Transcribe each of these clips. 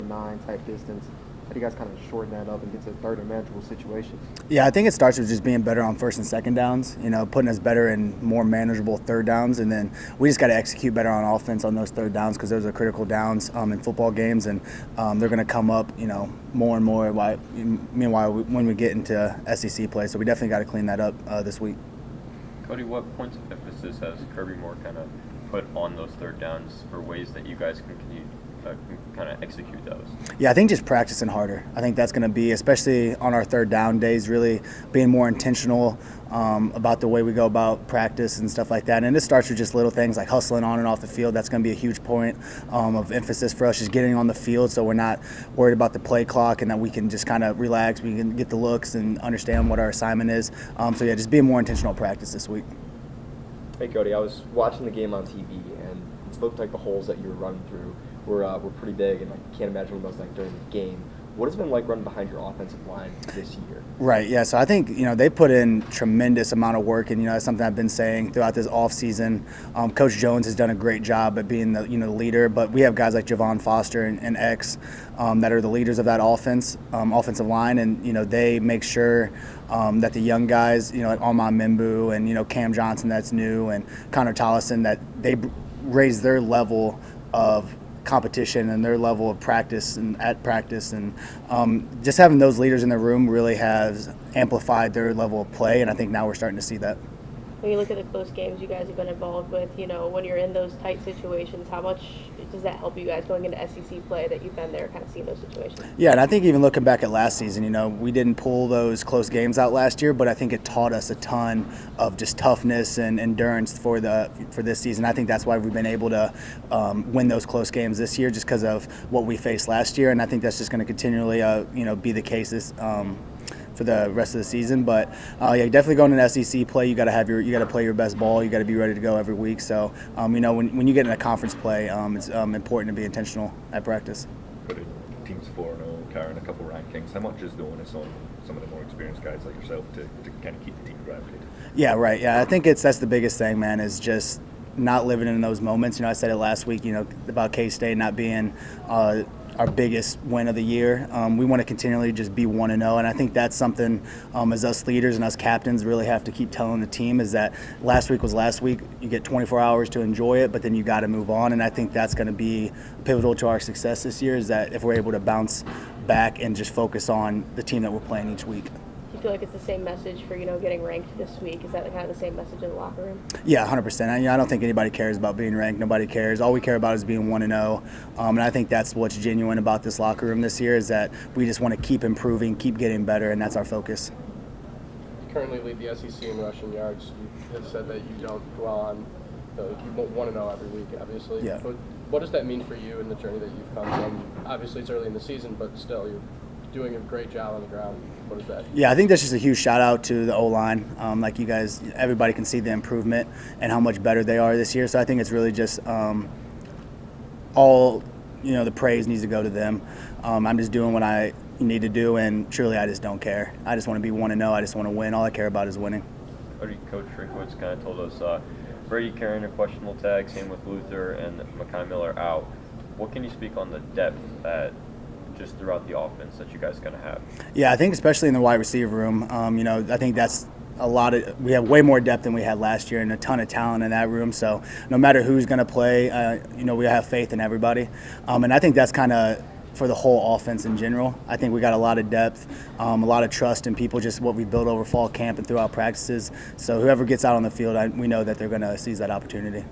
9 type distance. How do you guys kind of shorten that up and get to third and manageable situations? Yeah, I think it starts with just being better on first and second downs, putting us better in more manageable third downs. And then we just got to execute better on offense on those third downs because those are critical downs in football games. And they're going to come up, more and more meanwhile when we get into SEC play. So we definitely got to clean that up this week. Cody, what points of emphasis has Kirby Moore kind of put on those third downs for ways that you guys can continue kind of execute those? Yeah, I think just practicing harder. I think that's going to be, especially on our third down days, really being more intentional about the way we go about practice and stuff like that. And it starts with just little things like hustling on and off the field. That's going to be a huge point of emphasis for us, just getting on the field so we're not worried about the play clock and that we can just kind of relax. We can get the looks and understand what our assignment is. So, yeah, just being more intentional practice this week. Hey, Cody, I was watching the game on TV, and it looked like the holes that you were running through were pretty big, and I can't imagine what it was like during the game. What has it been like running behind your offensive line this year? Right, yeah. So I think, they put in tremendous amount of work, and, that's something I've been saying throughout this offseason. Coach Jones has done a great job at being the leader, but we have guys like Javon Foster and X that are the leaders of that offensive line, and, they make sure that the young guys, like Almon Mimbu and, Cam Johnson that's new and Connor Tollison, that they raise their level of competition and their level of practice and just having those leaders in the room really has amplified their level of play, and I think now we're starting to see that. When you look at the close games you guys have been involved with, when you're in those tight situations, how much does that help you guys going into SEC play that you've been there kind of seeing those situations? Yeah, and I think even looking back at last season, we didn't pull those close games out last year, but I think it taught us a ton of just toughness and endurance for this season. I think that's why we've been able to win those close games this year, just because of what we faced last year, and I think that's just going to continually be the case this for the rest of the season. But yeah, definitely going into SEC play, you got to play your best ball. You got to be ready to go every week. So when you get in a conference play, it's important to be intentional at practice. Good teams 4-0, carrying a couple rankings. How much is the onus on some of the more experienced guys like yourself to kind of keep the team grounded? Yeah, right. Yeah, I think that's the biggest thing, man, is just not living in those moments. I said it last week, about K-State not being our biggest win of the year. We want to continually just be 1-0, and I think that's something as us leaders and us captains really have to keep telling the team, is that last week was last week. You get 24 hours to enjoy it, but then you got to move on, and I think that's going to be pivotal to our success this year, is that if we're able to bounce back and just focus on the team that we're playing each week. Do you feel like it's the same message for, getting ranked this week? Is that kind of the same message in the locker room? Yeah, 100%. I don't think anybody cares about being ranked. Nobody cares. All we care about is being 1-0. And I think that's what's genuine about this locker room this year, is that we just want to keep improving, keep getting better, and that's our focus. You currently lead the SEC in rushing yards. You have said that you don't dwell on, you want to 1-0 every week, obviously. Yeah. But what does that mean for you in the journey that you've come from? Obviously, it's early in the season, but still, you're doing a great job on the ground. What is that? Yeah, I think that's just a huge shout out to the O-line. Like you guys, everybody can see the improvement and how much better they are this year. So I think it's really just all, the praise needs to go to them. I'm just doing what I need to do, and truly I just don't care. I just want to be 1-0. I just want to win. All I care about is winning. Coach Shrinkowitz kind of told us Brady carrying a questionable tag, same with Luther, and Mekhi Miller out. What can you speak on the depth just throughout the offense that you guys are going to have? Yeah, I think especially in the wide receiver room, I think that's we have way more depth than we had last year and a ton of talent in that room. So no matter who's going to play, we have faith in everybody. And I think that's kind of for the whole offense in general. I think we got a lot of depth, a lot of trust in people, just what we built over fall camp and throughout practices. So whoever gets out on the field, we know that they're going to seize that opportunity.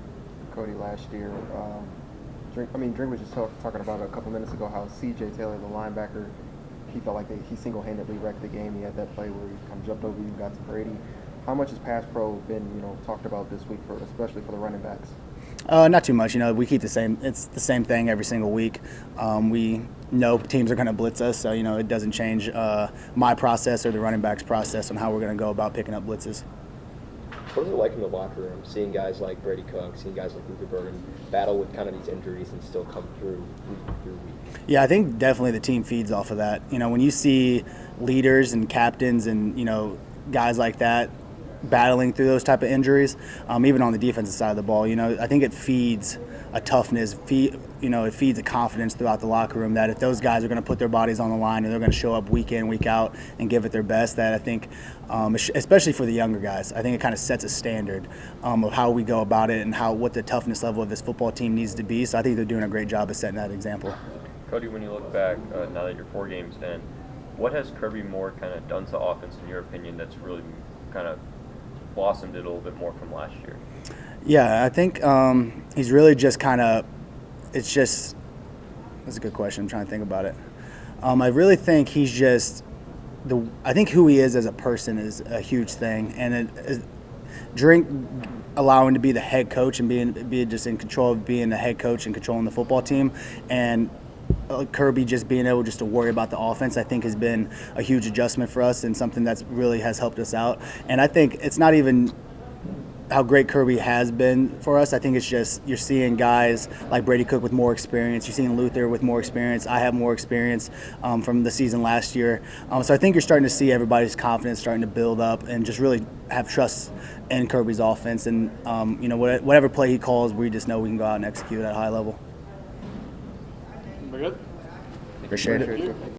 Cody, last year, Drink was just talking about a couple minutes ago how C.J. Taylor, the linebacker, he felt like he single-handedly wrecked the game. He had that play where he kind of jumped over you, got to Brady. How much has pass pro been, talked about this week, especially for the running backs? Not too much. We keep the same. It's the same thing every single week. We know teams are going to blitz us, so it doesn't change my process or the running back's process on how we're going to go about picking up blitzes. What is it like in the locker room, seeing guys like Brady Cook, seeing guys like Luther Burden battle with kind of these injuries and still come through week? Yeah, I think definitely the team feeds off of that. When you see leaders and captains and, guys like that battling through those type of injuries, even on the defensive side of the ball. I think it feeds a toughness, it feeds a confidence throughout the locker room that if those guys are going to put their bodies on the line and they're going to show up week in, week out and give it their best, that I think, especially for the younger guys, I think it kind of sets a standard of how we go about it and what the toughness level of this football team needs to be. So I think they're doing a great job of setting that example. Cody, when you look back, now that you're 4 games in, what has Kirby Moore kind of done to offense, in your opinion, that's really kind of blossomed it a little bit more from last year? Yeah, I think he's really just kind of – that's a good question. I'm trying to think about it. I really think he's just I think who he is as a person is a huge thing. And allowing to be the head coach and being just in control of being the head coach and controlling the football team, and Kirby just being able just to worry about the offense, I think has been a huge adjustment for us and something that's really has helped us out. And I think it's not even how great Kirby has been for us. I think it's just you're seeing guys like Brady Cook with more experience. You're seeing Luther with more experience. I have more experience from the season last year. So I think you're starting to see everybody's confidence starting to build up and just really have trust in Kirby's offense. And, whatever play he calls, we just know we can go out and execute at a high level. We're good? Appreciate it.